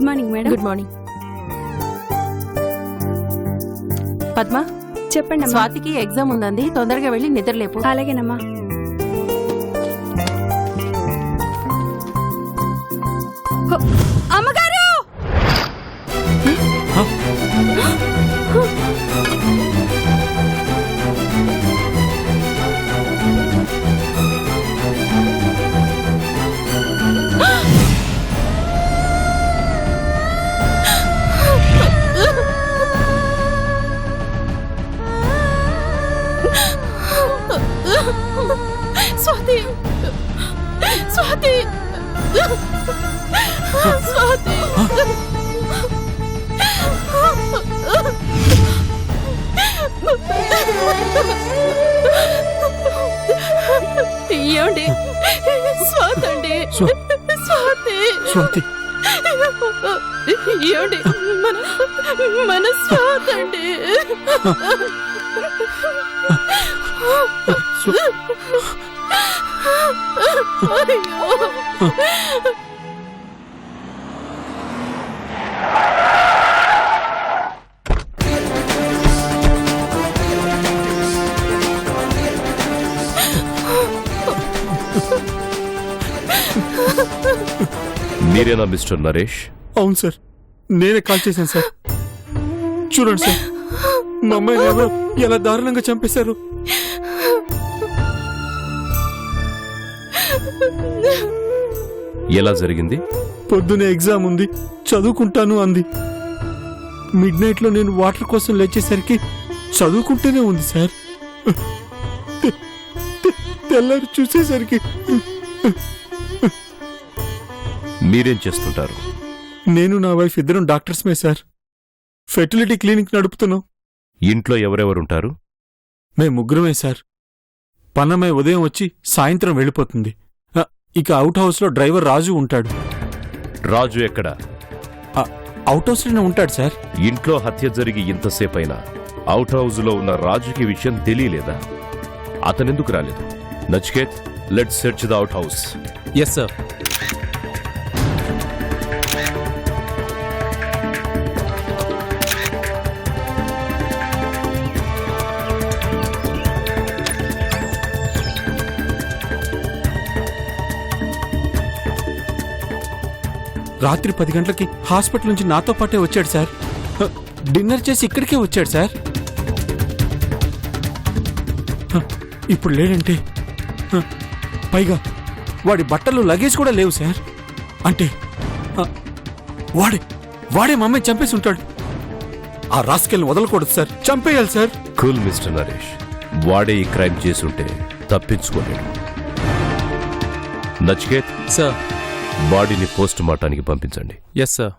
Morning madam. Good morning. Padma, చెప్పండి అమ్మా. స్వాతికి exam ఉందండి, తొందరగా వెళ్ళి నిద్రలేపు. అలాగేనమ్మా. అమ్మగారు! స్వాతి, స్వాతి, స్వాతి. ఏమండి? స్వాతి అండి, స్వాతి, స్వాతి. ఏమండి? మన స్వాతి అండి. మీరేనా మిస్టర్ నరేష్? అవును సార్, నేనే కాల్ చేశాను సార్. చూడండి సార్, మా అమ్మాయిని ఎవరో ఎలా దారుణంగా చంపేశారు. ఎలా జరిగింది? పొద్దునే ఎగ్జామ్ ఉంది, చదువుకుంటాను అంది. మిడ్ నైట్ లో నేను వాటర్ కోసం లేచేసరికి చదువుకుంటూనే ఉంది సార్. తెల్లారి చూసేసరికి. మీరేం చేస్తుంటారు? నేను నా వైఫ్ ఇద్దరం డాక్టర్స్మే సార్. ఫెర్టిలిటీ క్లినిక్ నడుపుతున్నాం. ఇంట్లో ఎవరెవరుంటారు? మేము ముగ్గురమే సార్. పన్నమ్మాయి ఉదయం వచ్చి సాయంత్రం వెళ్ళిపోతుంది. ఇక అవుట్ హౌస్ లో డ్రైవర్ రాజు ఉంటాడు. రాజు ఎక్కడ? అవుట్ హౌస్ లోనే ఉంటాడు సార్. ఇంట్లో హత్య జరిగి ఇంతసేపైనా అవుట్ హౌస్ లో ఉన్న రాజుకి విషయం తెలియలేదా? అతనెందుకు రాలేదు? Nachiket, let's search the outhouse. Yes sir. రాత్రి 10 గంటలకి హాస్పిటల్ నుంచి నాతో పాటే వచ్చాడు సార్. డిన్నర్ చేసి ఇక్కడికే వచ్చాడు సార్. ఇప్పుడు లేడంటే, పైగా వాడి బట్టలు లగేజ్ కూడా లేవు సార్. అంటే వాడే మా అమ్మాయిని చంపేసి ఉంటాడు. ఆ రాస్కెల్ని వదలకూడదు సార్, చంపేయాలి సార్. కూల్ మిస్టర్ నరేష్, వాడే ఈ క్రైమ్ చేసుంటే తప్పించుకోలేడు. నచికేత్ సార్. బాడీని పోస్ట్ మార్టానికి పంపించండి. Yes sir.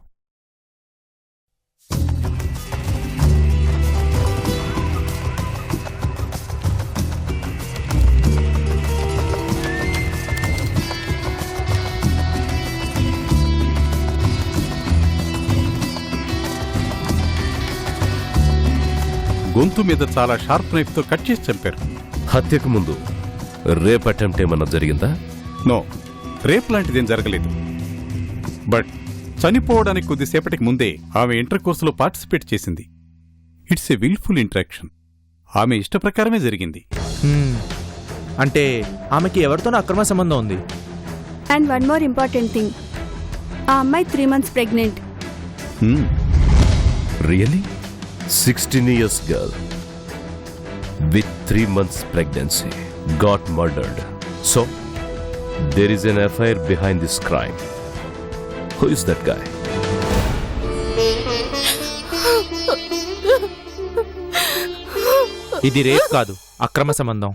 గొంతు మీద చాలా షార్ప్ నైఫ్ తో కట్ చేసి చంపారు. హత్యకు ముందు రేప్ అటెంప్ట్ ఏమన్నా జరిగిందా? నో, రేప్ లాంటిదేం జరగలేదు. బట్ చనిపోవడానికి కొద్దిసేపటికి ముందే ఆమె ఇంటర్ కోర్సులో పార్టిసిపేట్ చేసింది. It's a wilful interaction. ఆమె ఇష్ట ప్రకారమే జరిగింది. అంటే ఆమెకి ఎవరితోనో అక్రమ సంబంధం ఉంది. And one more important thing, ఆ అమ్మాయి 3 months pregnant. Really? 16 years girl with 3 months pregnancy got murdered. So there is an affair behind this crime. Who is that guy? ఇది రేప్ కాదు, అక్రమ సంబంధం.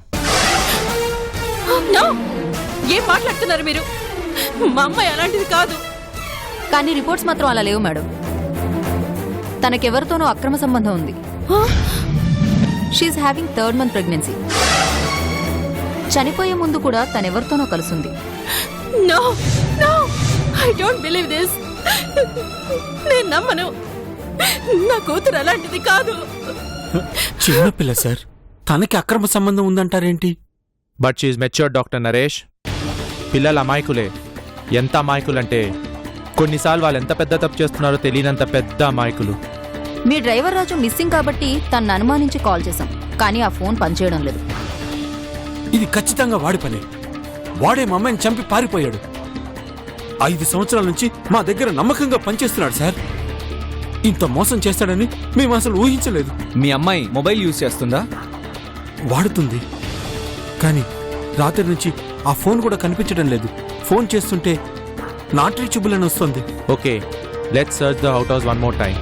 ఏం మాట్లాడుతున్నారు మీరు? మా అమ్మాయి అలాంటిది కాదు. కానీ రిపోర్ట్స్ మాత్రం అలా లేవు మేడం. తనకెవరితోనో అక్రమ సంబంధం ఉంది. She's having 3rd month pregnancy. చనిపోయే ముందు కూడా తనెవరితోనో కలుసుంది. No no, I don't believe this. నేను నమ్మను. నా కూతురు అలాంటిది కాదు. చిన్నపిల్ల సార్, తనకి అక్రమ సంబంధం ఉందంటారేంటి? But she's matured doctor Naresh. పిల్లల అమాయకులే. ఎంత అమాయకులంటే కొన్నిసార్లు వాళ్ళు ఎంత పెద్ద తప్పు చేస్తున్నారో తెలియనంత పెద్ద అమాయకులు. మీ డ్రైవర్ రాజు మిస్సింగ్ కాబట్టి తనను అనుమానించి కాల్ చేశాం, కానీ ఆ ఫోన్ పనిచేయడం లేదు. ఇది ఖచ్చితంగా వాడి పనే. వాడే మా అమ్మాయిని చంపి పారిపోయాడు. 5 సంవత్సరాల నుంచి మా దగ్గర నమ్మకంగా పనిచేస్తున్నాడు సార్. ఇంత మోసం చేస్తాడని మేము అసలు ఊహించలేదు. మీ అమ్మాయి మొబైల్ యూజ్ చేస్తుందా? వాడుతుంది, కానీ రాత్రి నుంచి ఆ ఫోన్ కూడా కనిపించడం లేదు. ఫోన్ చేస్తుంటే నాట్ రీచబుల్ అని వస్తుంది. Okay, let's search the out house one more time.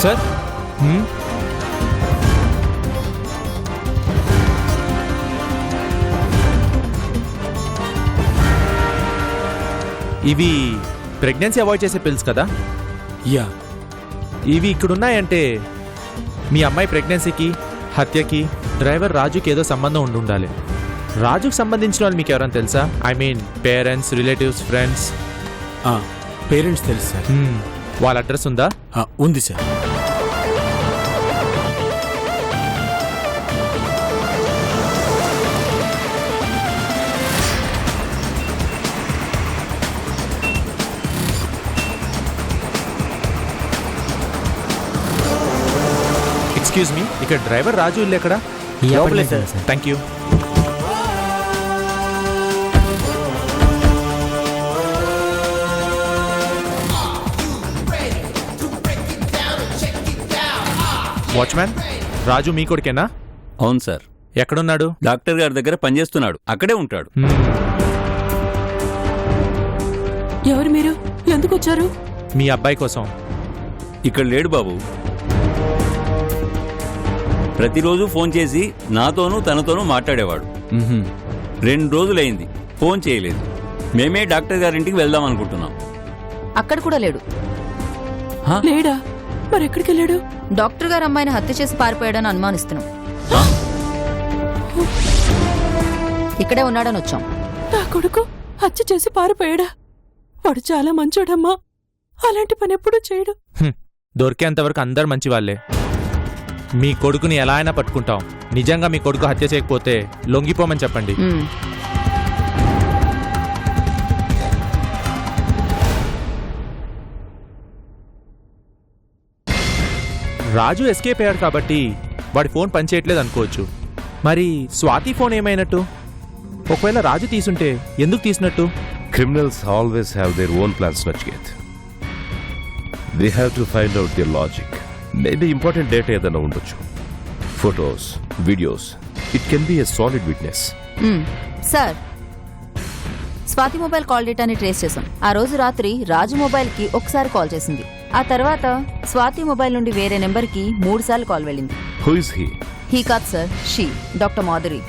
Sir, ఇవి ప్రెగ్నెన్సీ అవాయిడ్ చేసే పిల్స్ కదా? యా, ఇవి ఇక్కడున్నాయంటే మీ అమ్మాయి ప్రెగ్నెన్సీకి, హత్యకి డ్రైవర్ రాజుకి ఏదో సంబంధం ఉండాలి. రాజుకు సంబంధించిన వాళ్ళు మీకు ఎవరైనా తెలుసా? I mean parents, relatives, friends. Parents తెలుసు సార్. వాళ్ళ అడ్రస్ ఉందా? ఉంది సార్. ఎక్స్క్యూజ్ మీ, ఇక్కడ డ్రైవర్ రాజు ఇల్లు ఎక్కడ? Thank you. వాచ్మ్యాన్, రాజు మీ కొడుకేనా? అవును సార్. ఎక్కడున్నాడు? డాక్టర్ గారి దగ్గర పనిచేస్తున్నాడు, అక్కడే ఉంటాడు. ఎవరు మీరు? ఎందుకు వచ్చారు? మీ అబ్బాయి కోసం. ఇక్కడ లేడు బాబు. ప్రతిరోజు ఫోన్ చేసి నాతోనూ తనతోనూ మాట్లాడేవాడు. 2 రోజులైంది ఫోన్ చేయలేదు. మేమే డాక్టర్ గారింటికి వెళ్దాం అనుకుంటున్నాం. అక్కడ కూడా లేడు. లేడా? మరి ఎక్కడికి వెళ్ళాడు? డాక్టర్ గారు అమ్మాయిని హత్య చేసి పారిపోయాడని అనుమానిస్తున్నాం. ఇక్కడే ఉన్నాడని వచ్చాం. నా కొడుకు హత్య చేసి పారిపోయాడా? వాడు చాలా మంచోడమ్మా. అలాంటి పని ఎప్పుడూ చేయడు. దొరికేంతవరకు అందరు మంచి వాళ్ళే. మీ కొడుకుని ఎలా అయినా పట్టుకుంటాం. నిజంగా మీ కొడుకు హత్య చేయకపోతే లొంగిపోమని చెప్పండి. రాజు ఎస్కేప్ అయ్యాడు కాబట్టి వాడి ఫోన్ పనిచేయట్లేదు అనుకోవచ్చు. మరి స్వాతి ఫోన్ ఏమైనట్టు? ఒకవేళ రాజు తీసుంటే ఎందుకు తీసినట్టు? Criminals always have their own plans, Nachiket. We have to find out their logic. Maybe important data ఏదైనా ఉండొచ్చు. Photos, videos. It can be a solid witness. Sir, Swathi mobile call డేటాని ట్రేస్ చేశాం. ఆ రోజు రాత్రి రాజు మొబైల్కి ఒకసారి కాల్ చేసింది. ఆ తర్వాత స్వాతి మొబైల్ నుండి వేరే నెంబర్కి 3 సార్లు కాల్ వెళ్ళింది. Who is he? హీ కాదు sir, she, doctor Madhuri.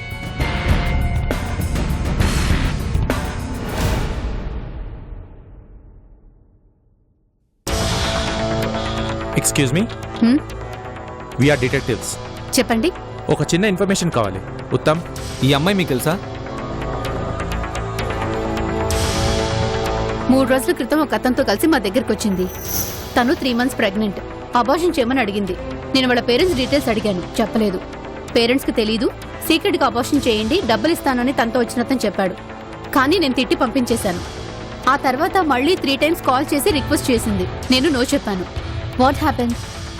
Excuse me, we're detectives. చెప్పండి. ఒక చిన్న ఇన్ఫర్మేషన్ కావాలి. ఉత్తమ్, ఈ అమ్మాయి మీకు తెలుసా? 3 రోజుల క్రితం ఒక అతనితో కలిసి మా దగ్గరికి వచ్చింది. తను 3 months ప్రెగ్నెంట్. అబార్షన్ చేయమని అడిగింది. నేను వాళ్ళ పేరెంట్స్ డీటెయిల్స్ అడిగాను, చెప్పలేదు. పేరెంట్స్కి తెలీదు. సీక్రెట్గా అబార్షన్ చేయండి, డబ్బులు ఇస్తానని తనతో వచ్చినతను చెప్పాడు. కానీ నేను తిట్టి పంపించేశాను. ఆ తర్వాత మళ్ళీ 3 times కాల్ చేసి రిక్వెస్ట్ చేసింది. నేను నో చెప్పాను. What happen?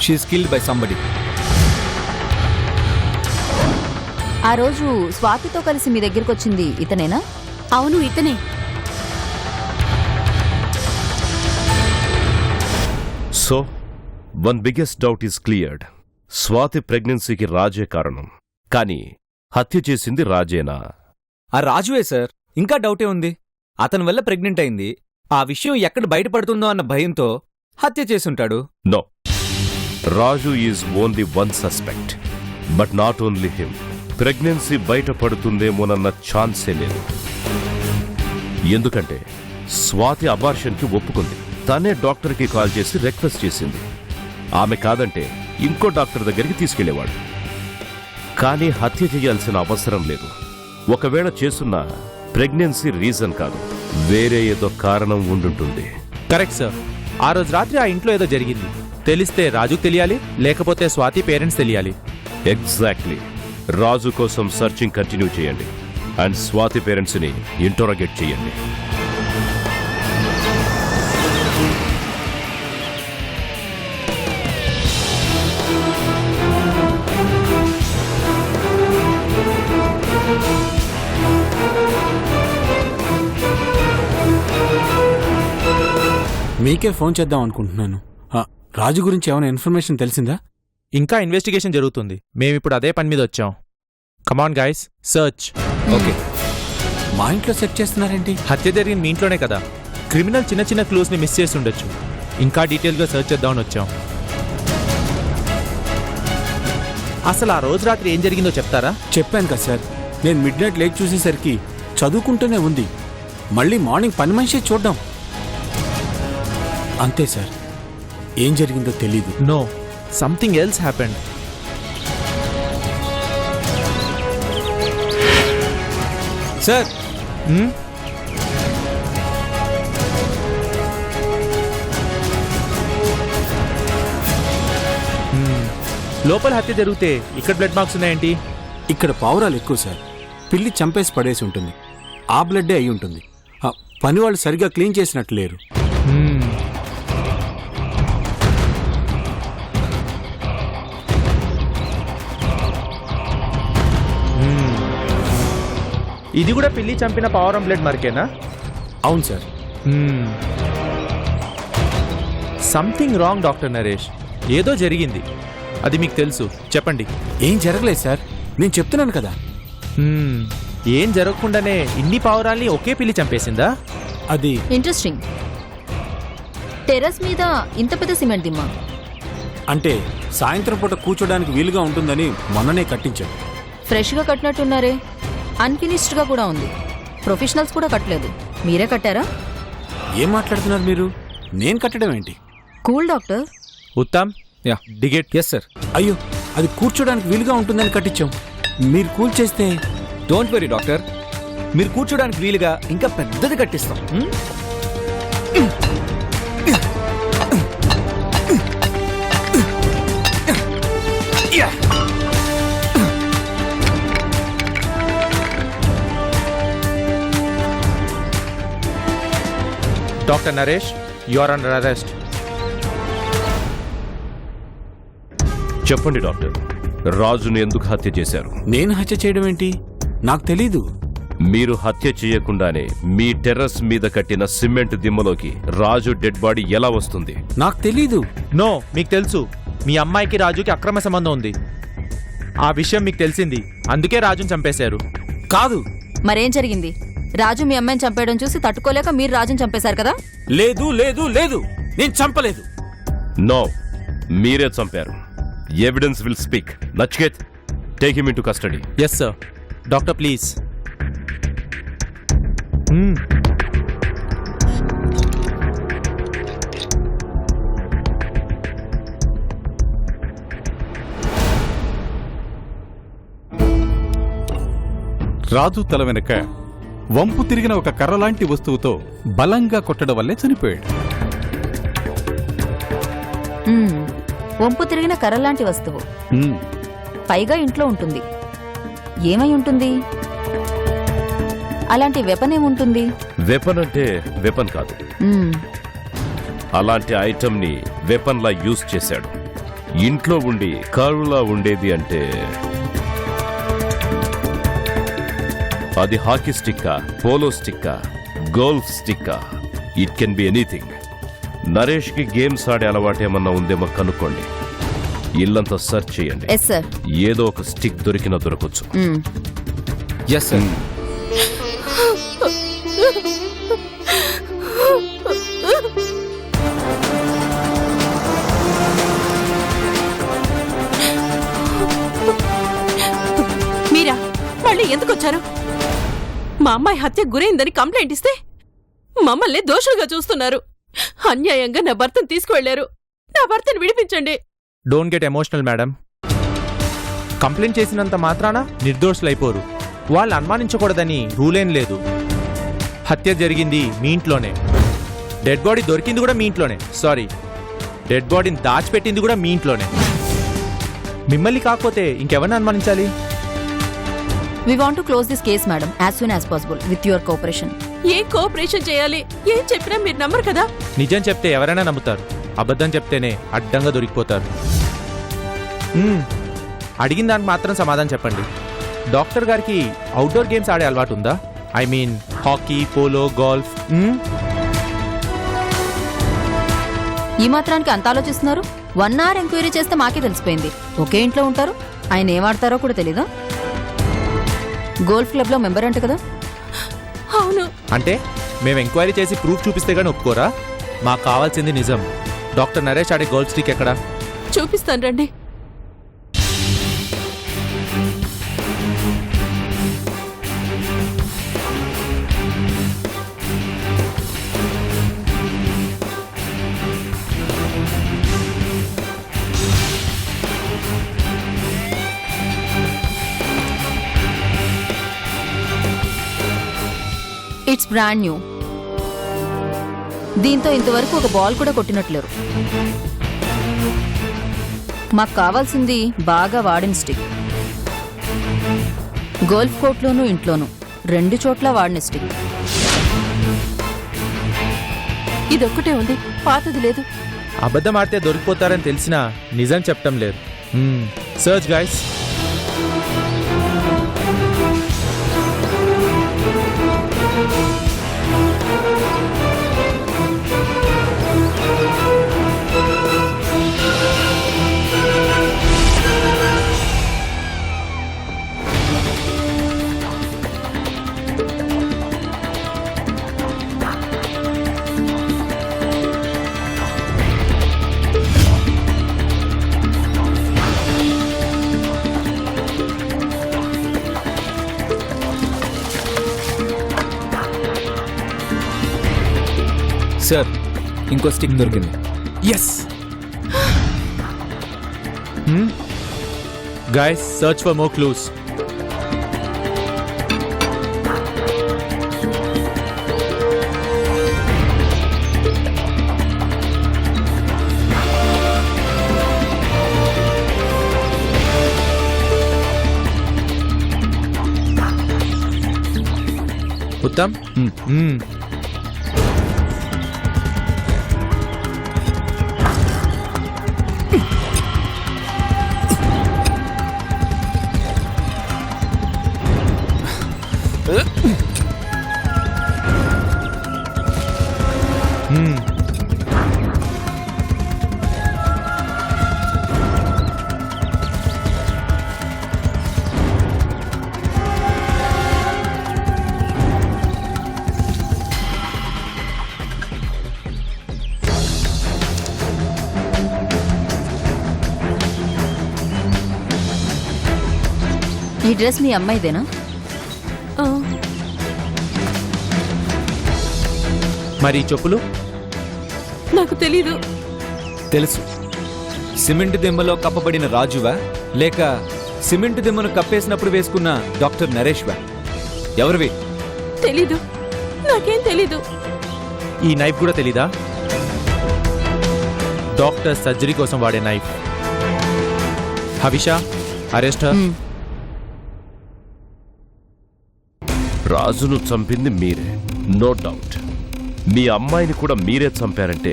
She is killed by somebody. ఆ రోజు స్వాతితో కలిసి మీ దగ్గరికి వచ్చింది ఇతనేనా? అవును, ఇతనే. So, one biggest doubt is cleared. Swathi ప్రెగ్నెన్సీకి రాజే కారణం. కానీ హత్య చేసింది రాజేనా? ఆ రాజువే సార్. ఇంకా డౌటే ఉంది. అతని వల్ల ప్రెగ్నెంట్ అయింది. ఆ విషయం ఎక్కడ బయటపడుతుందో అన్న భయంతో హత్య చేసుంటాడు. No. Raju is only one suspect. But not only him. Pregnancy బయటపడుతుందేమోనన్న ఛాన్సే లేదు. ఎందుకంటే స్వాతి అబార్షన్కి ఒప్పుకుంది. తనే డాక్టర్కి కాల్ చేసి రిక్వెస్ట్ చేసింది. ఆమె కాదంటే ఇంకో డాక్టర్ దగ్గరికి తీసుకెళ్లేవాడు. కానీ హత్య చేయాల్సిన అవసరం లేదు. ఒకవేళ చేసున్న ప్రెగ్నెన్సీ రీజన్ కాదు, వేరే ఏదో కారణం ఉండుంటుంది. Correct sir. ఆ రోజు రాత్రి ఆ ఇంట్లో ఏదో జరిగింది. తెలిస్తే రాజుకు తెలియాలి, లేకపోతే స్వాతి పేరెంట్స్ తెలియాలి. ఎగ్జాక్ట్లీ. రాజు కోసం సర్చింగ్ కంటిన్యూ చేయండి అండ్ స్వాతి పేరెంట్స్ని ఇంటరోగేట్ చేయండి. మీకే ఫోన్ చేద్దాం అనుకుంటున్నాను. రాజు గురించి ఏమైనా ఇన్ఫర్మేషన్ తెలిసిందా? ఇంకా ఇన్వెస్టిగేషన్ జరుగుతుంది. మేమిప్పుడు అదే పని మీద వచ్చాం. Come on guys, search. ఓకే. మా ఇంట్లో సెర్చ్ చేస్తున్నారేంటి? హత్య జరిగిన మీ ఇంట్లోనే కదా. క్రిమినల్ చిన్న చిన్న క్లూస్ని మిస్ చేసి ఉండొచ్చు. ఇంకా డీటెయిల్గా సర్చ్ చేద్దామని వచ్చాం. అసలు ఆ రోజు రాత్రి ఏం జరిగిందో చెప్తారా? చెప్పాను కదా సార్, నేను మిడ్ నైట్ లేక్ చూసేసరికి చదువుకుంటూనే ఉంది. మళ్ళీ మార్నింగ్ పని మనిషి చూడ్డాం. అంతే సార్, ఏం జరిగిందో తెలీదు. No, something else happened. Sir, లోపల హత్య జరిగితే ఇక్కడ బ్లడ్ మార్క్స్ ఉన్నాయేంటి? ఇక్కడ పావురాలు ఎక్కువ సార్. పిల్లి చంపేసి పడేసి ఉంటుంది. ఆ బ్లడ్డే అయి ఉంటుంది. పని వాళ్ళు సరిగా క్లీన్ చేసినట్లు లేరు. ఇది కూడా పిల్లి చంపిన పావురం బ్లడ్ మార్కేనా? అవును sir. Something wrong doctor Naresh. ఏదో జరిగింది, అది మీకు తెలుసు. చెప్పండి. ఏం జరగలేదు సార్, నేను చెప్తున్నాను కదా. ఏం జరగకుండానే ఇన్ని పావురాల్ని ఒకే పిల్లి చంపేసిందా? అది ఇంట్రెస్టింగ్. టెర్రస్ మీద ఇంత పెద్ద సిమెంట్ దిమ్మా? అంటే సాయంత్రం పూట కూర్చోడానికి వీలుగా ఉంటుందని మొన్ననే కట్టించాం. ఫ్రెష్గా కట్టినట్టున్నారే. అన్ఫినిష్డ్గా కూడా ఉంది. ప్రొఫెషనల్స్ కూడా కట్టలేదు, మీరే కట్టారా? ఏం మాట్లాడుతున్నారు మీరు? నేను కట్టడం ఏంటి? Cool doctor. Uttam, yeah, dig it. Yes sir. అయ్యో, అది కూర్చోడానికి వీలుగా ఉంటుందని కట్టించాం. మీరు కూల్ చేస్తే. డోంట్ వరీ డాక్టర్, మీరు కూర్చోడానికి వీలుగా ఇంకా పెద్దది కట్టిస్తాం. Doctor Naresh, you are under arrest. చెప్పండి డాక్టర్, రాజును ఎందుకు హత్య చేశారు? నేను హత్య చేయడం ఏంటి? నాకు తెలీదు. మీరు హత్య చేయకుండానే మీ టెర్రస్ మీద కట్టిన సిమెంట్ దిమ్మలోకి రాజు డెడ్ బాడీ ఎలా వస్తుంది? నాకు తెలీదు. నో, మీకు తెలుసు. మీ అమ్మాయికి రాజుకి అక్రమ సంబంధం ఉంది. ఆ విషయం మీకు తెలిసింది, అందుకే రాజుని చంపేశారు. కాదు. మరేం జరిగింది? రాజు మీ అమ్మాయిని చంపేయడం చూసి తట్టుకోలేక మీరు రాజుని చంపేశారు కదా? లేదు లేదు లేదు, నేను చంపలేదు. నో, మీరే చంపారు. Evidence will speak. Nachiket, take him into custody. Yes sir. Doctor please. Raju తల వెనక వంపు తిరిగిన ఒక కర్రలాంటి వస్తువుతో బలంగా కొట్టడం వల్లే చనిపోయాడు. వంపు తిరిగిన కర్రలాంటి వస్తువు, పైగా ఇంట్లో ఉంటుంది. ఏమై ఉంటుంది? అలాంటి వెపన్ ఏముంటుంది? వెపన్ అంటే వెపన్ కాదు, అలాంటి ఐటమ్ ని వెపన్ లా యూజ్ చేశాడు. ఇంట్లో ఉండి కర్వ్లా ఉండేది అంటే అది హాకీ స్టిక్కా, పోలో స్టిక్కా, గోల్ఫ్ స్టిక్కా, it can be anything. Naresh కి గేమ్స్ ఆడే అలవాటేమన్నా ఉందేమో కనుక్కోండి. ఇల్లంతా సర్చ్ చేయండి. ఏదో ఒక స్టిక్ దొరికినా దొరకొచ్చు. Yes sir. మీరా మళ్ళీ ఎందుకు వచ్చారు? మా అమ్మాయి హత్య గురైందని కంప్లైంట్ ఇస్తే మమ్మల్ని దోషులుగా చూస్తున్నారు. అన్యాయంగా నా భర్తను తీసుకువెళ్లారు. నా భర్తను విడిపించండి. Don't get emotional madam. Complaint చేసినంత మాత్రాన నిర్దోషులైపోరు. వాళ్ళు అనుమానించకూడదని రూలేం లేదు. హత్య జరిగింది మీ ఇంట్లోనే, డెడ్ బాడీ దొరికింది కూడా మీ ఇంట్లోనే. సారీ, డెడ్ బాడీని దాచిపెట్టింది కూడా మీ ఇంట్లోనే. మిమ్మల్ని కాకపోతే ఇంకెవరిని అనుమానించాలి? We want to close this case madam as soon as possible with your cooperation. ఏం కోఆపరేషన్ చేయాలి? ఏం చెప్పినా మీరు నమ్మరు కదా. నిజం చెప్తే ఎవరైనా నమ్ముతారు, అబద్ధం చెప్తేనే అడ్డంగా దొరికిపోతారు. అడిగిన దానికి మాత్రం సమాధానం చెప్పండి. డాక్టర్ గారికి అవుట్డోర్ గేమ్స్ ఆడే అలవాటు ఉందా? I mean hockey, polo, golf. ఈ మాత్రానికి అంత ఆలోచిస్తున్నారు? 1 hour ఎంక్వైరీ చేస్తే మాకే తెలిసిపోయింది. ఒకే ఇంట్లో ఉంటారు, ఆయన ఏమాడతారో కూడా తెలీదా? గోల్ఫ్ క్లబ్ లో మెంబర్ అంట కదా? అవును. అంటే మేము ఎంక్వైరీ చేసి ప్రూఫ్ చూపిస్తే గానీ ఒప్పుకోరా? మాకు కావాల్సింది నిజం. డాక్టర్ నరేష్ ఆడే గోల్ఫ్ స్టిక్ ఎక్కడా? చూపిస్తాను రండి. It's brand new. దీంతో ఇంతవరకు ఒక బాల్ కూడా కొట్టినట్లేరు. మాకు కావాల్సింది బాగా వాడిన స్టిక్. గోల్ఫ్ కోర్ట్లోనూ ఇంట్లోనూ 2 చోట్ల వాడిన స్టిక్. ఇదొక్కటే ఉంది, పాతది లేదు. అబద్ధం ఆడితే దొరికిపోతారని తెలిసినా నిజం చెప్పటం లేదు. Search guys. సార్, ఇంకో స్టిక్ దొరికింది. Yes guys, search for more clues. Uttam, ఈ డ్రెస్ మీ అమ్మాయిదేనా? మరి చెప్పులు? నాకు తెలీదు. తెలుసు. సిమెంట్ దిమ్మలో కప్పబడిన రాజువా, లేక సిమెంట్ దిమ్మను కప్పేసినప్పుడు వేసుకున్న డాక్టర్ నరేష్వా? ఎవరివి? తెలీదు, నాకేం తెలీదు. ఈ నైఫ్ కూడా తెలీదా? డాక్టర్ సర్జరీ కోసం వాడే నైఫ్. Havisha, arrest her. రాజును చంపింది మీరే, నో డౌట్. మీ అమ్మాయిని కూడా మీరే చంపారంటే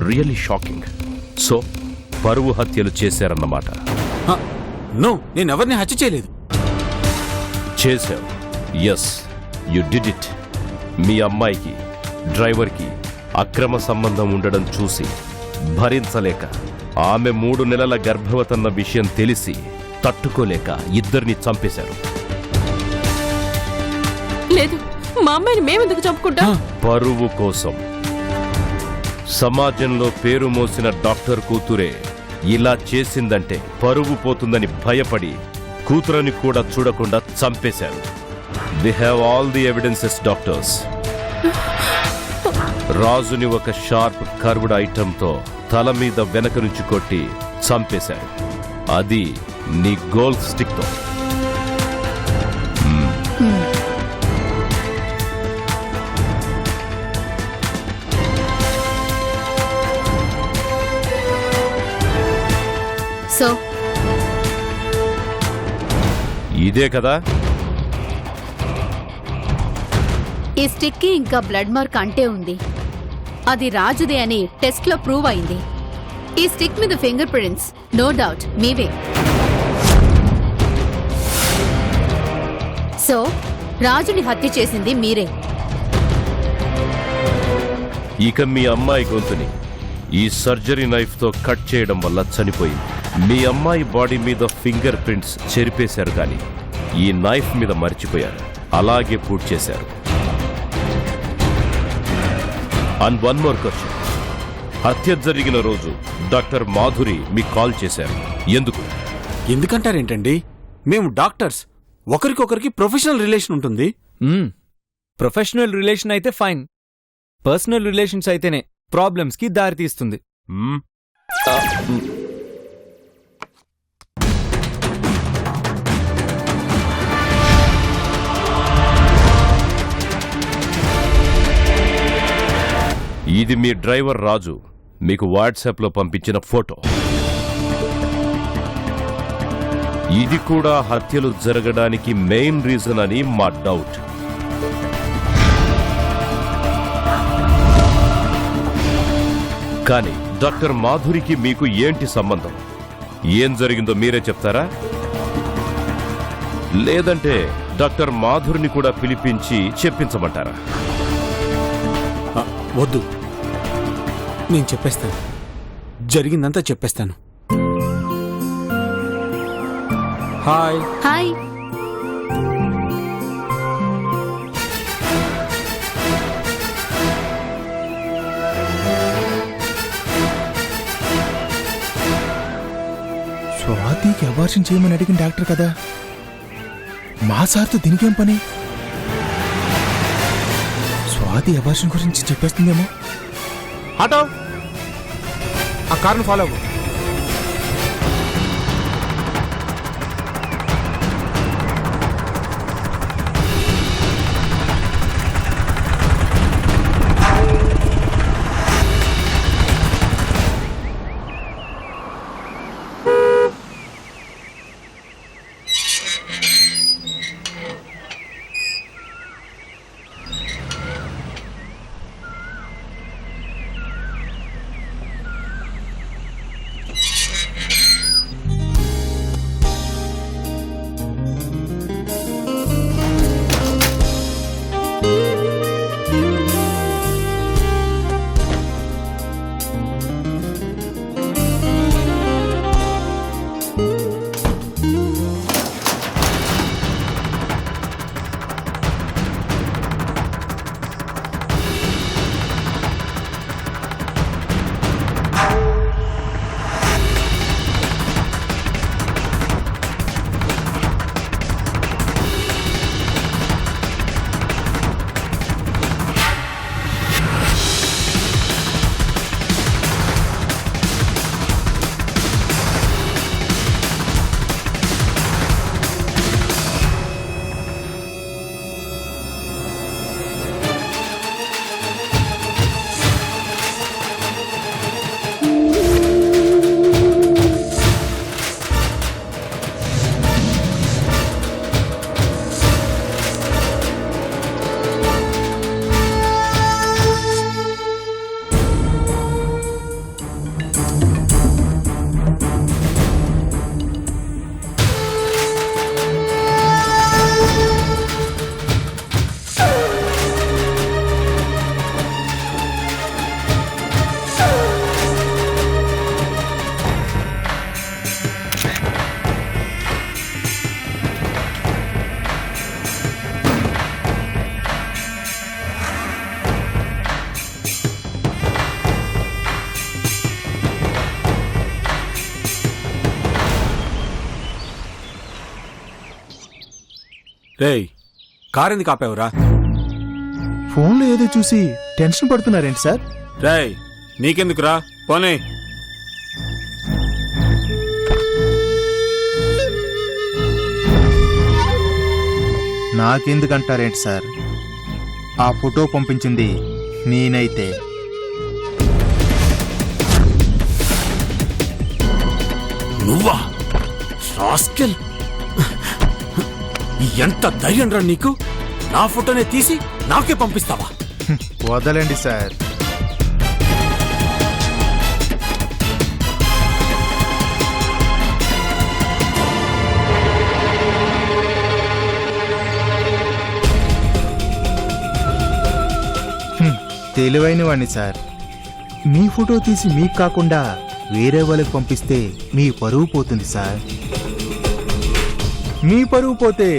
రియల్లీ షాకింగ్. సో పరువు హత్యలు చేశారన్నమాట. నో, నేను ఎవరిని హత్య చేయలేదు. చేశావు. Yes, you did it. మీ అమ్మాయికి డ్రైవర్కి అక్రమ సంబంధం ఉండడం చూసి భరించలేక, ఆమె 3 నెలల గర్భవతన్న విషయం తెలిసి తట్టుకోలేక ఇద్దరిని చంపేశారు. లేదు, మా అమ్మాయిని మేమెందుకు చంపుకుంటాం? పరువు కోసం. సమాజంలో పేరు మోసిన డాక్టర్ కూతురే ఇలా చేసిందంటే పరువు పోతుందని భయపడి కూతురని కూడా చూడకుండా చంపేశారు. We have all the evidences doctors. రాజుని ఒక షార్ప్ కర్వ్డ్ ఐటంతో తల మీద వెనక నుంచి కొట్టి చంపేశాడు. అది నీ గోల్ఫ్ స్టిక్ తో. సో ఇదే కదా? ఈ స్టిక్ కి ఇంకా బ్లడ్ మార్క్ అంటే ఉంది. అది రాజుదే అని టెస్ట్ లో ప్రూవ్ అయింది. ఈ స్టిక్ మీద ఫింగర్ ప్రింట్స్ నో డౌట్ మీవే. సో రాజుని హత్య చేసింది మీరే. ఇక మీ అమ్మాయి గొంతుని ఈ సర్జరీ నైఫ్ తో కట్ చేయడం వల్ల చనిపోయింది. మీ అమ్మాయి బాడీ మీద ఫింగర్ ప్రింట్స్ చెరిపేశారు, కానీ ఈ నైఫ్ మీద మర్చిపోయారు. అలాగే పూడ్ చేశారు. And one more question. హత్య జరిగిన రోజు డాక్టర్ మాధురి మీకు కాల్ చేశారు. ఎందుకు? ఎందుకంటారేంటండి? మేము డాక్టర్స్, ఒకరికొకరికి ప్రొఫెషనల్ రిలేషన్ ఉంటుంది. ప్రొఫెషనల్ రిలేషన్ అయితే ఫైన్, పర్సనల్ రిలేషన్స్ అయితేనే ప్రాబ్లమ్స్ కి దారితీస్తుంది. ఇది మీ డ్రైవర్ రాజు మీకు వాట్సాప్లో పంపించిన ఫోటో. ఇది కూడా హత్యలు జరగడానికి మెయిన్ రీజన్ అని మా డౌట్. కానీ డాక్టర్ మాధురికి మీకు ఏంటి సంబంధం? ఏం జరిగిందో మీరే చెప్తారా? లేదంటే డాక్టర్ మాధురిని కూడా పిలిపించి చెప్పించమంటారా? వద్దు, నేను చెప్పేస్తాను, జరిగిందంతా చెప్పేస్తాను. హాయ్. హాయ్. స్వాతికి అబార్షన్ చేయమని అడిగిన డాక్టర్ కదా, మా సార్తో దీనికేం పని? స్వాతి అబార్షన్ గురించి చెప్పేస్తుందేమో. ఆటో, ఆ కార్ను ఫాలో అవ్వు. రేయ్, కారెందుకు ఆపావురా? ఫోన్లో ఏదో చూసి టెన్షన్ పడుతున్నారేంటి సార్? రాయ్ నీకెందుకురా పోనీ. నాకెందుకంటారేంటి సార్? ఆ ఫోటో పంపించింది నేనైతే. నువ్వా రాస్కెల్? ఎంత ధైర్యం రా నీకు? నా ఫోటోనే తీసి నాకే పంపిస్తావా? వదలండి సార్. తెలివైన వాణ్ణి సార్. మీ ఫోటో తీసి మీకు కాకుండా వేరే వాళ్ళకి పంపిస్తే మీ పరువు పోతుంది సార్. మీ పరువు పోతే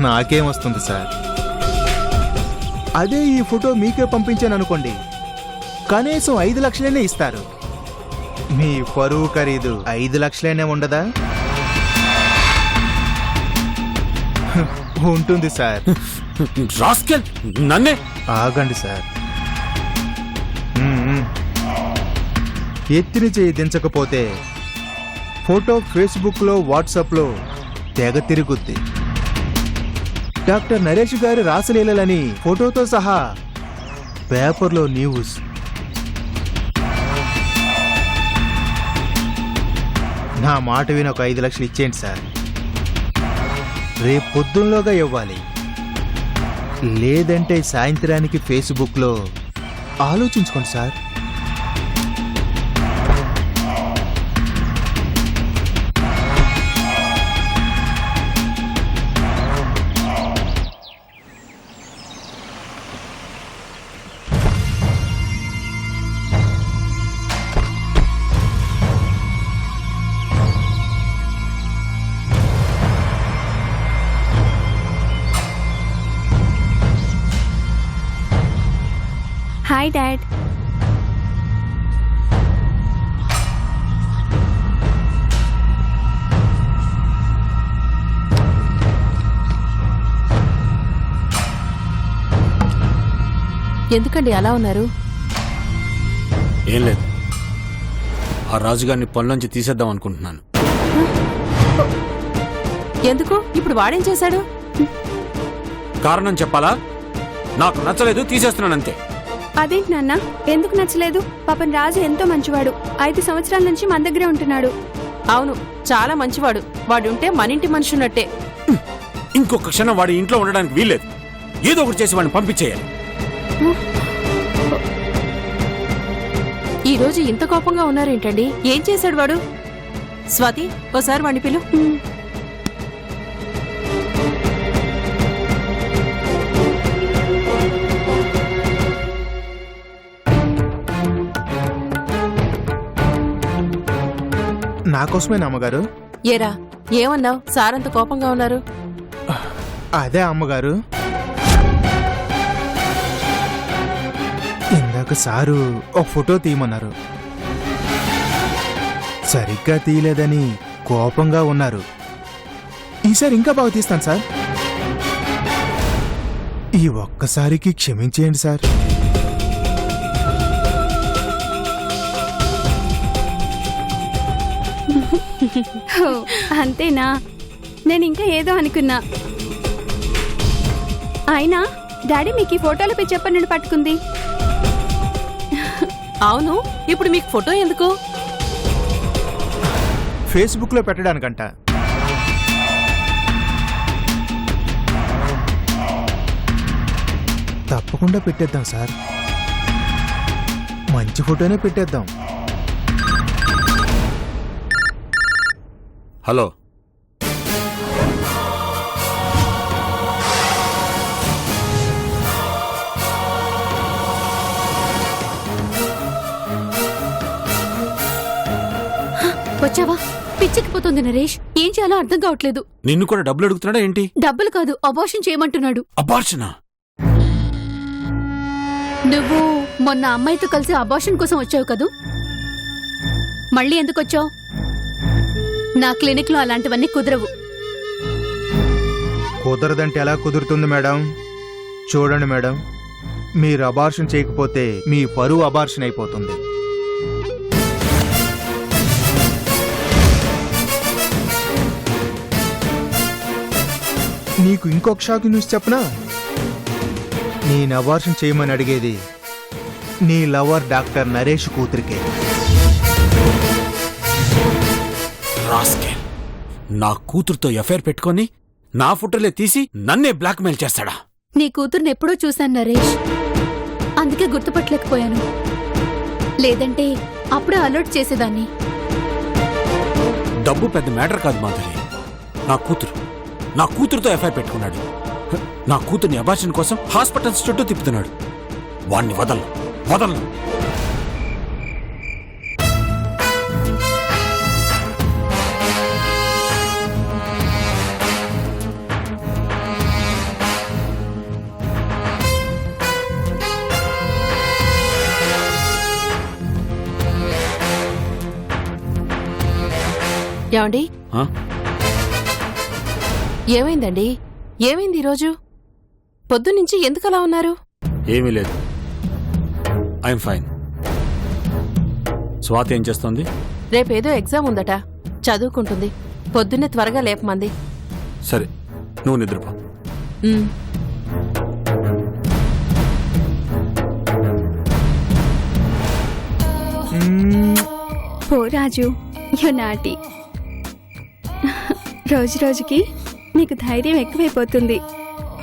నాకేమొస్తుంది సార్? అదే ఈ ఫోటో మీకే పంపించాను అనుకోండి, కనీసం 5 లక్షలనే ఇస్తారు. మీ పరువు ఖరీదు 5 లక్షలనే ఉండదా? ఉంటుంది సార్. రాస్కెల్ నన్నే. ఆగండి సార్. ఎత్తిన చేయి దించకపోతే ఫోటో ఫేస్బుక్లో వాట్సాప్లో తెగ తిరుగుద్ది. డాక్టర్ నరేష్ గారి రాసలీలని ఫోటోతో సహా పేపర్లో న్యూస్. నా మాట విని ఒక 5 లక్షలు ఇచ్చేయండి సార్. రేపు పొద్దున్నలోగా ఇవ్వాలి, లేదంటే సాయంత్రానికి ఫేస్బుక్లో ఆలోచించుకోండి సార్. Hi dad. ఎందుకండి అలా ఉన్నారు? ఏం లేదు, ఆ రాజుగారిని పనులోంచి తీసేద్దాం అనుకుంటున్నాను. ఎందుకు? ఇప్పుడు వాడేం చేశాడు? కారణం చెప్పాలా? నాకు నచ్చలేదు, తీసేస్తున్నానంతే. అదేంటి నాన్న, ఎందుకు నచ్చలేదు? పాపం రాజు ఎంతో మంచివాడు. 5 సంవత్సరాల నుంచి మన దగ్గరే ఉంటున్నాడు. అవును, చాలా మంచివాడు. వాడుంటే మనింటి మనిషి ఉన్నట్టే. ఇంకొక క్షణం వాడి ఇంట్లో ఉండడానికి వీల్లేదు. ఏదో ఒకటి చేసి వాడిని పంపించేయాలి. ఈ రోజు ఇంత కోపంగా ఉన్నారేంటండి? ఏం చేశాడు వాడు? స్వాతి, ఓసారి వాడిని పిలు. నాకోసమేనా అమ్మగారు? ఏరా, ఏమన్నావు? సారంత కోపంగా ఉన్నారు. అదే అమ్మగారు, ఇందాక సారు ఒక ఫోటో తీయమన్నారు, సరిగ్గా తీయలేదని కోపంగా ఉన్నారు. ఈసారి ఇంకా బాగా తీస్తాను సార్. ఈ ఒక్కసారికి క్షమించేయండి సార్. అంతేనా? నేను ఇంకా ఏదో అనుకున్నా. అయినా డాడీ మీకు ఈ ఫోటోలు చెప్పండి నుండి పట్టుకుంది. అవును, ఇప్పుడు మీకు ఫోటో ఎందుకు? ఫేస్బుక్ లో పెట్టడానికంట. తప్పకుండా పెట్టేద్దాం సార్. మంచి ఫోటోనే పెట్టేద్దాం. హలో, వచ్చావా? పిచ్చెక్కిపోతుంది నరేష్. ఏం చేయాలో అర్థం కావట్లేదు. నిన్ను కూడా డబ్బులు అడుగుతున్నాడా ఏంటి? డబ్బులు కాదు, అబార్షన్ చేయమంటున్నాడు. అబార్షనా? నువ్వు మొన్న అమ్మాయితో కలిసి అబార్షన్ కోసం వచ్చావు కదూ, మళ్ళీ ఎందుకు వచ్చావు? నా క్లినిక్ లో అలాంటివన్నీ కుదరవు. కుదరదంటే ఎలా కుదురుతుంది మేడం? చూడండి మేడం, మీరు అబార్షన్ చేయకపోతే మీ పరువు అబార్షన్ అయిపోతుంది. నీకు ఇంకొక షాక్ న్యూస్ చెప్పనా? నేను అబార్షన్ చేయమని అడిగేది నీ లవర్ డాక్టర్ నరేష్ కూతురికే. రాస్కెల్, నా కూతురుతో ఎఫ్ఐఆర్ పెట్టుకొని నా ఫోటోలే తీసి నన్నే బ్లాక్మెయిల్ చేస్తాడా? నీ కూతుర్ని ఎప్పుడూ చూశాను నరేష్, అందుకే గుర్తుపట్టలేకపోయాను. లేదంటే అప్పుడే అలర్ట్ చేసేదాన్ని. డబ్బు పెద్ద మ్యాటర్ కాదు మాధురి. నా కూతురుతో ఎఫ్ఐఆర్ పెట్టుకున్నాడు. నా కూతుర్ని అబార్షన్ కోసం హాస్పిటల్స్ చుట్టూ తిప్పుతున్నాడు. వాణ్ణి వదలను. ఏమండి, ఆ? ఏమైందండి? ఏమైంది ఈరోజు? పొద్దున్నుంచి ఎందుకలా ఉన్నారు? ఏమీ లేదు, ఐఎమ్ ఫైన్. స్వాతి ఏం చేస్తోంది? రేపేదో ఎగ్జామ్ ఉందట, చదువుకుంటుంది. పొద్దున్నే త్వరగా లేపమంది. సరే, నువ్వు నిద్రపో. ఉమ్. పో రాజు, యు నాటి. రోజు రోజుకి నీకు ధైర్యం ఎక్కువైపోతుంది.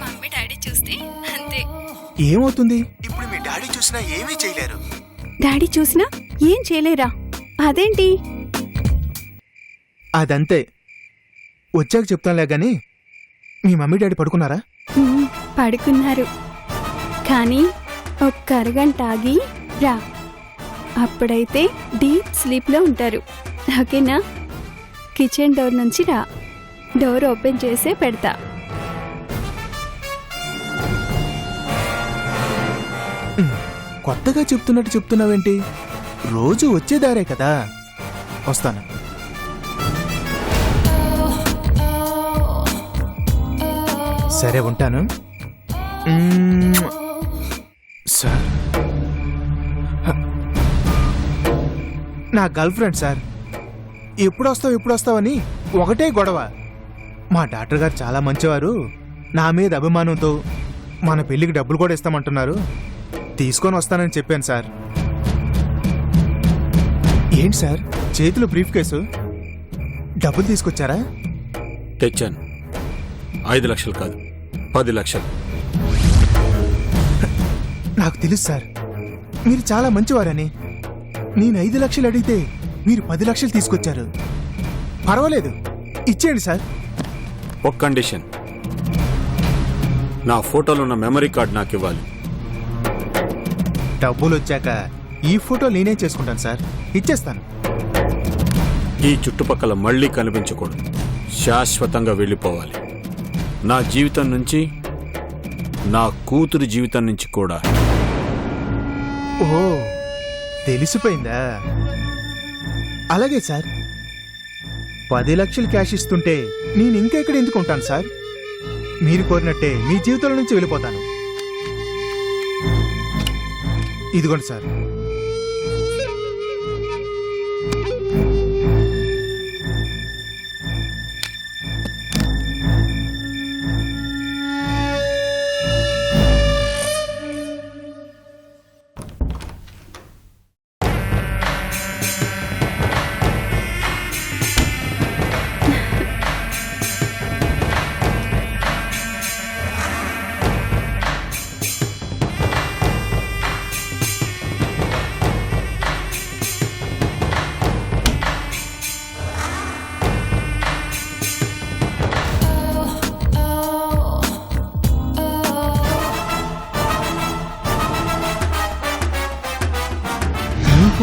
మమ్మీ డాడీ చూస్తే అంతే. ఏమవుతుంది? ఇప్పుడు మీ డాడీ చూసినా ఏమీ చేయలేరు. డాడీ చూసినా ఏం చేయలేరా? అదేంటి? అదంతే, వచ్చాక చెప్తానులే గాని మీ మమ్మీ డాడీ పడుకున్నారా? పడుకున్నారు, కానీ ఒక్క అరగంట ఆగి రా, అప్పుడైతే డీప్ స్లీప్లో ఉంటారు. ఓకేనా? కిచెన్ డోర్ నుంచి రా, డోర్ ఓపెన్ చేసే పెడతా. కొత్తగా చెప్తున్నట్టు చెప్తున్నావేంటి? రోజు వచ్చేదారే కదా. వస్తాను. సరే, ఉంటాను. సార్, నా గర్ల్ ఫ్రెండ్ సార్. ఎప్పుడొస్తావని ఒకటే గొడవ. మా డాక్టర్ గారు చాలా మంచివారు. నా మీద అభిమానంతో మన పెళ్లికి డబ్బులు కూడా ఇస్తామంటున్నారు. తీసుకొని వస్తానని చెప్పాను సార్. ఏంటి సార్ చేతిలో బ్రీఫ్ కేసు? డబ్బులు తీసుకొచ్చారా? తెచ్చాను. 5 లక్షలు కాదు, 10 లక్షలు. నాకు తెలుసు సార్, మీరు చాలా మంచివారని. నేను 5 లక్షలు అడిగితే మీరు 10 లక్షలు తీసుకొచ్చారు. పర్వాలేదు, ఇచ్చేయండి సార్. ఒక కండిషన్, నా ఫోటోలో ఉన్న మెమరీ కార్డ్ నాకు ఇవ్వాలి. డబ్బులు వచ్చాక ఈ ఫోటో నేనే చేసుకుంటాను సార్. ఇచ్చేస్తాను. ఈ చుట్టుపక్కల మళ్ళీ కనిపించకూడదు. శాశ్వతంగా వెళ్ళిపోవాలి. నా జీవితం నుంచి, నా కూతురు జీవితం నుంచి కూడా. ఓ, తెలిసిపోయిందా? అలాగే సార్. 10 లక్షలు క్యాష్ ఇస్తుంటే నేను ఇంకెక్కడ ఎందుకు ఉంటాను సార్? మీరు కోరినట్టే మీ జీవితంలో నుంచి వెళ్ళిపోతాను. ఇదిగోండి సార్.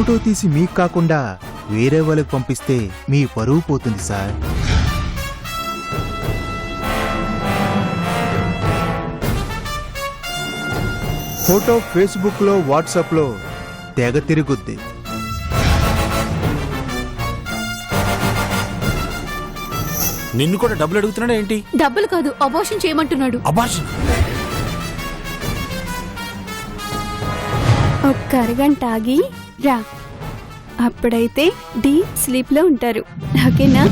ఫోటో తీసి మీకు కాకుండా వేరే వాళ్ళకి పంపిస్తే మీ పరువు పోతుంది సార్. ఫోటో ఫేస్బుక్లో, వాట్సాప్లో తెగ తిరుగుద్ది. నిన్ను కూడా డబ్బులు అడుగుతున్నాడా ఏంటి? డబ్బులు కాదు, అబార్షన్ చేయమంటున్నాడు. అబార్షన్? ఒక్క అరగంట ఆగి రా, అప్పుడైతే డీప్ స్లీప్లో ఉంటారు. ఓకేనా?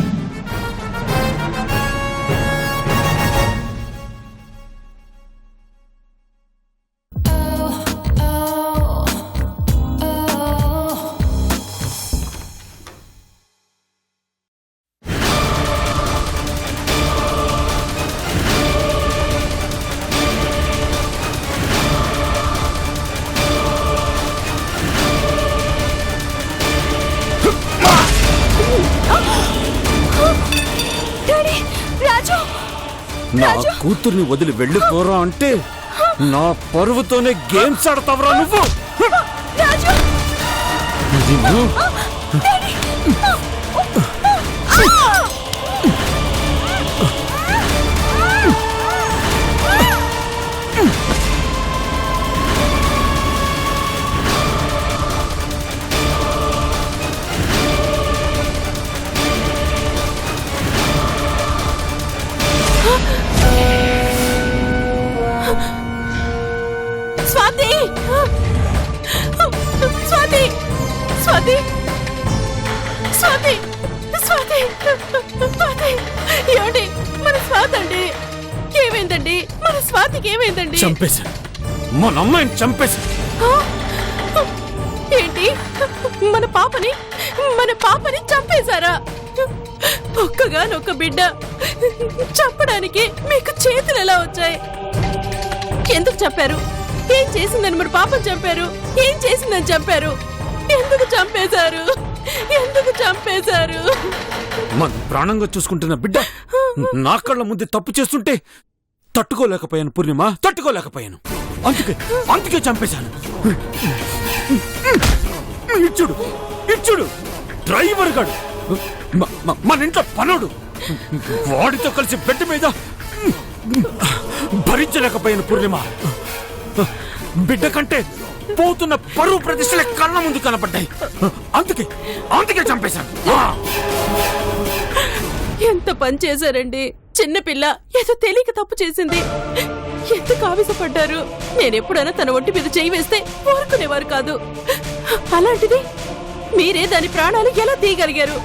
నా కూతుర్ని వదిలి వెళ్ళిపోరా అంటే నా పరువుతోనే గేమ్స్ ఆడతావురా నువ్వు. స్వాతి, స్వాతి, స్వాతి, స్వాతి, స్వాతి, స్వాతి, ఏమండి మన స్వాతి అండి? ఏమైందండి? మన స్వాతికి ఏమైందండి? చంపేశాను, మన అమ్మాయిని చంపేశాను. ఏంటి? మన పాపని చంపేశారా? ఒక్కగానొక్క బిడ్డ చంపడానికి మీకు చేతులు ఎలా వచ్చాయి? ఎందుకు చెప్పారు? ఏం చేసిందని మరి పాపం చంపారు? ఏం చేసిందని చంపారు? ఎందుకు చంపేశారు? ఎందుకు చంపేశారు? మన ప్రాణంగా చూసుకుంటున్న బిడ్డ నా కళ్ళ ముందే తప్పు చేస్తుంటే తట్టుకోలేకపోయాను పూర్ణిమ, తట్టుకోలేకపోయాను. అందుకే చంపేశాను. ఇచ్చుడు డ్రైవర్ గాడు, మన ఇంట్లో పనుడు, వాడితో కలిసి బెడ్ మీద భరించలేకపోయాను పూర్ణిమ. బిడ్డ కంటే పోతున్న పరువు ప్రతిష్టలే కళ్ళ ముందు కనపడ్డాయి. అందుకే చంపేశాను. ఎంత పని చేశారండి? చిన్నపిల్ల ఏదో తెలియక తప్పు చేసింది. ఎందుకు ఆవేశపడ్డారు? నేనెప్పుడైనా తన ఒంటి మీద చేయి వేస్తే ఊరుకునేవారు కాదు. అలాంటిది మీరే దాని ప్రాణాలు ఎలా తీయగలిగారు?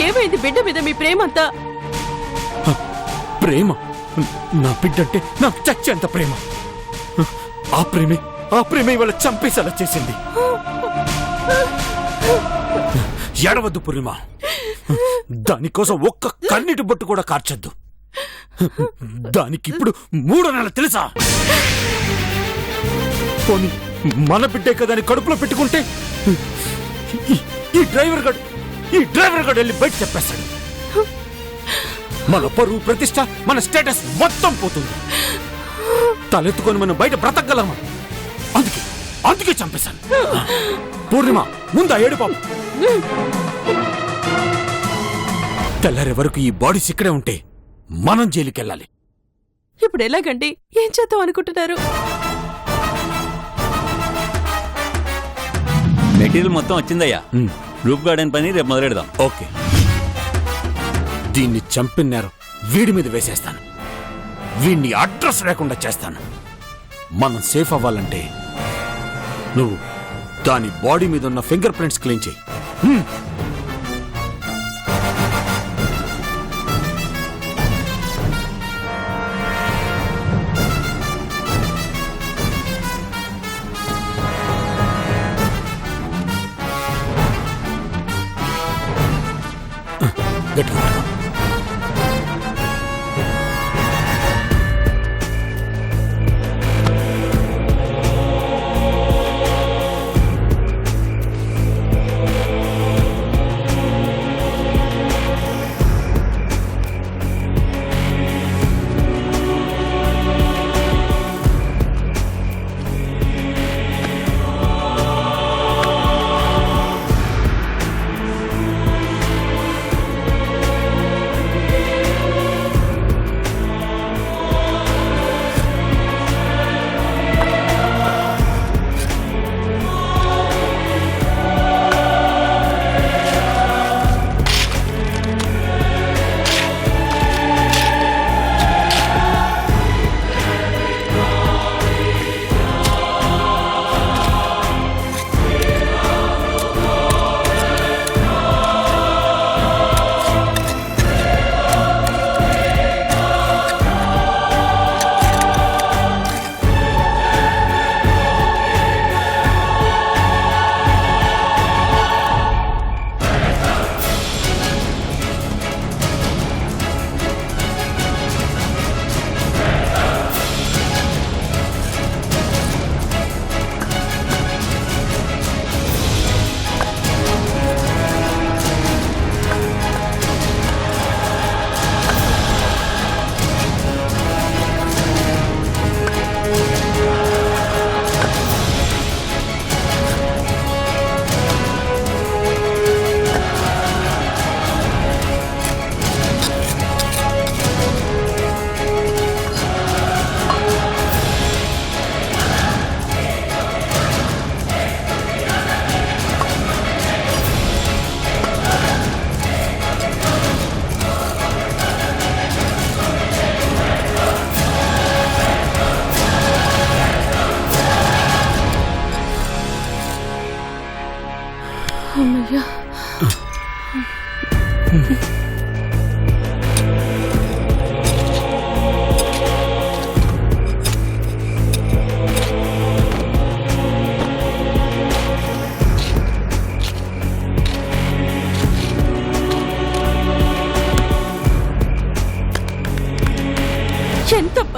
ఏమైంది బిడ్డ మీద మీ ప్రేమంతా? ప్రేమ? నా బిడ్డంటే నాకు చచ్చేంత ప్రేమ. ఆ ప్రేమే ఇవాళ చంపేసేలా చేసింది. ఏడవద్దు పూర్ణిమ, దానికోసం ఒక్క కన్నీటి బొట్టు కూడా కార్చొద్దు. దానికిప్పుడు 3 నెలలు తెలుసా? పోనీ మన బిడ్డే కదా అని కడుపులో పెట్టుకుంటే ఈ డ్రైవర్ గడు వెళ్ళి బయట చెప్పేస్తాడు. మన పరువు ప్రతిష్ట, మన స్టేటస్ మొత్తం పోతుంది. తలెత్తుకొని మనం బయట బ్రతకగలమా? అందుకే చంపేశాను. పూర్ణిమ, ముందు ఏడు పాపం. తెల్లారే వరకు ఈ బాడీస్ ఇక్కడే ఉంటే మనం జైలుకెళ్ళాలి. ఇప్పుడు ఎలాగండి? ఏం చేద్దాం అనుకుంటున్నారు? మెటీరియల్ మొత్తం వచ్చిందయ్యా. రూప్ గార్డెన్ పని రేపు మొదలెడదాం. ఓకే, దీన్ని చంపిన నేరం వీడి మీద వేసేస్తాను. వీడిని అడ్రస్ లేకుండా చేస్తాను. మనం సేఫ్ అవ్వాలంటే నువ్వు దాని బాడీ మీద ఉన్న ఫింగర్ ప్రింట్స్ క్లీన్ చేయి. గట్టిగా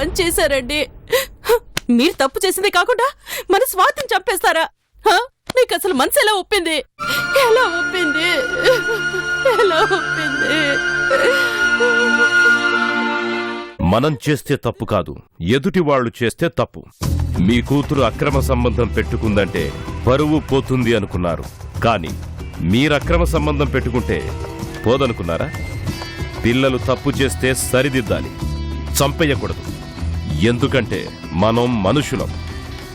పని చేశారండి. మీరు తప్పు చేసింది కాకుండా మన స్వాతిని చంపేస్తారా? హ? మీకు అసలు మనసు ఎలా ఒప్పింది? ఎలా ఒప్పింది? ఎలా ఒప్పింది? మనం చేస్తే తప్పు కాదు, ఎదుటి వాళ్ళు చేస్తే తప్పు. మీ కూతురు అక్రమ సంబంధం పెట్టుకుందంటే పరువు పోతుంది అనుకున్నారు, కానీ మీరు అక్రమ సంబంధం పెట్టుకుంటే పోదనుకున్నారా? పిల్లలు తప్పు చేస్తే సరిదిద్దాలి, చంపేయకూడదు. ఎందుకంటే మనం మనుషులం.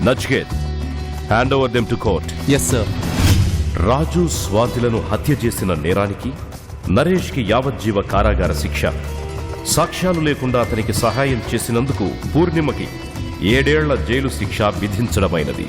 Nachiket, hand over them to court. Yes sir. Raju స్వాతిలను హత్య చేసిన నేరానికి నరేష్కి యావజ్జీవ కారాగార శిక్ష. సాక్ష్యాలు లేకుండా అతనికి సహాయం చేసినందుకు పూర్ణిమకి 7 ఏళ్ల జైలు శిక్ష విధించడమైనది.